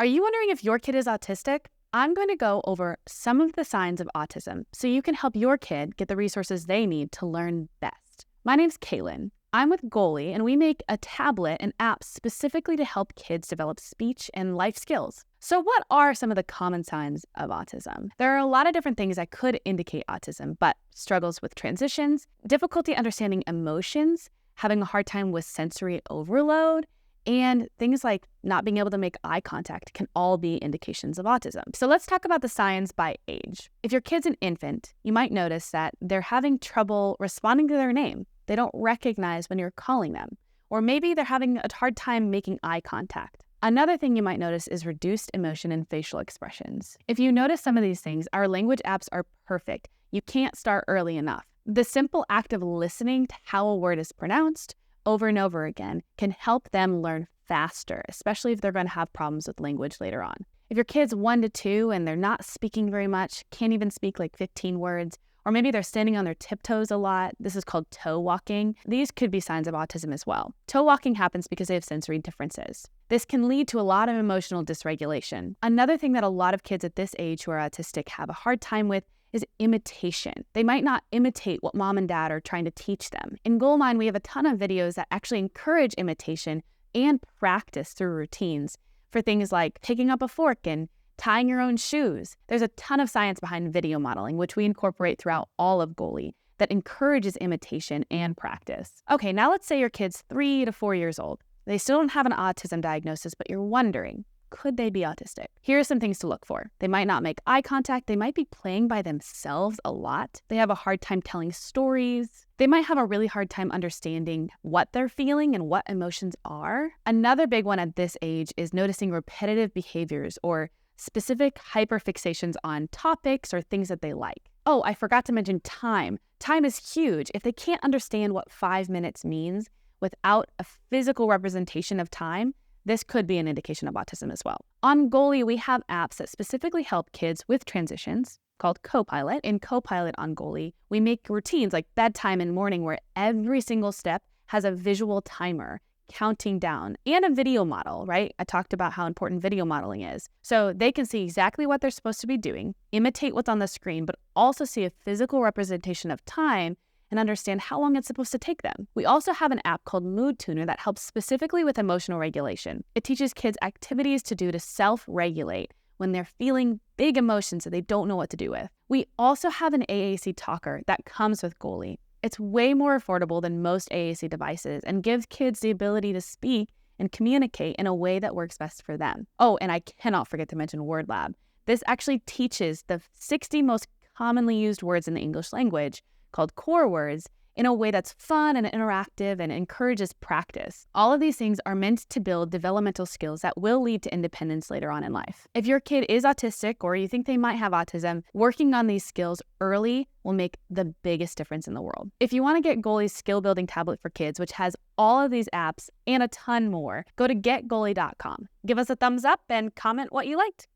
Are you wondering if your kid is autistic? I'm going to go over some of the signs of autism so you can help your kid get the resources they need to learn best. My name's Kaylin. I'm with Goalie, and we make a tablet and app specifically to help kids develop speech and life skills. So what are some of the common signs of autism? There are a lot of different things that could indicate autism, but struggles with transitions, difficulty understanding emotions, having a hard time with sensory overload, and things like not being able to make eye contact can all be indications of autism. So let's talk about the signs by age. If your kid's an infant, you might notice that they're having trouble responding to their name. They don't recognize when you're calling them. Or maybe they're having a hard time making eye contact. Another thing you might notice is reduced emotion and facial expressions. If you notice some of these things, our language apps are perfect. You can't start early enough. The simple act of listening to how a word is pronounced over and over again can help them learn faster, especially if they're going to have problems with language later on. If your kid's 1 to 2 and they're not speaking very much, can't even speak like 15 words, or maybe they're standing on their tiptoes a lot, this is called toe walking, these could be signs of autism as well. Toe walking happens because they have sensory differences. This can lead to a lot of emotional dysregulation. Another thing that a lot of kids at this age who are autistic have a hard time with is imitation. They might not imitate what mom and dad are trying to teach them. In Goalmine, we have a ton of videos that actually encourage imitation and practice through routines for things like picking up a fork and tying your own shoes. There's a ton of science behind video modeling, which we incorporate throughout all of Goalie, that encourages imitation and practice. Okay, now let's say your kid's 3 to 4 years old. They still don't have an autism diagnosis, but you're wondering, could they be autistic? Here are some things to look for. They might not make eye contact. They might be playing by themselves a lot. They have a hard time telling stories. They might have a really hard time understanding what they're feeling and what emotions are. Another big one at this age is noticing repetitive behaviors or specific hyperfixations on topics or things that they like. Oh, I forgot to mention time. Time is huge. If they can't understand what 5 minutes means without a physical representation of time, this could be an indication of autism as well. On Goalie, we have apps that specifically help kids with transitions called Copilot. In Copilot on Goalie, we make routines like bedtime and morning where every single step has a visual timer counting down and a video model, right? I talked about how important video modeling is. So they can see exactly what they're supposed to be doing, imitate what's on the screen, but also see a physical representation of time and understand how long it's supposed to take them. We also have an app called Mood Tuner that helps specifically with emotional regulation. It teaches kids activities to do to self-regulate when they're feeling big emotions that they don't know what to do with. We also have an AAC talker that comes with Goalie. It's way more affordable than most AAC devices and gives kids the ability to speak and communicate in a way that works best for them. Oh, and I cannot forget to mention Word Lab. This actually teaches the 60 most commonly used words in the English language, called core words, in a way that's fun and interactive and encourages practice. All of these things are meant to build developmental skills that will lead to independence later on in life. If your kid is autistic or you think they might have autism, working on these skills early will make the biggest difference in the world. If you want to get Goalie's skill building tablet for kids, which has all of these apps and a ton more, go to getgoalie.com. Give us a thumbs up and comment what you liked.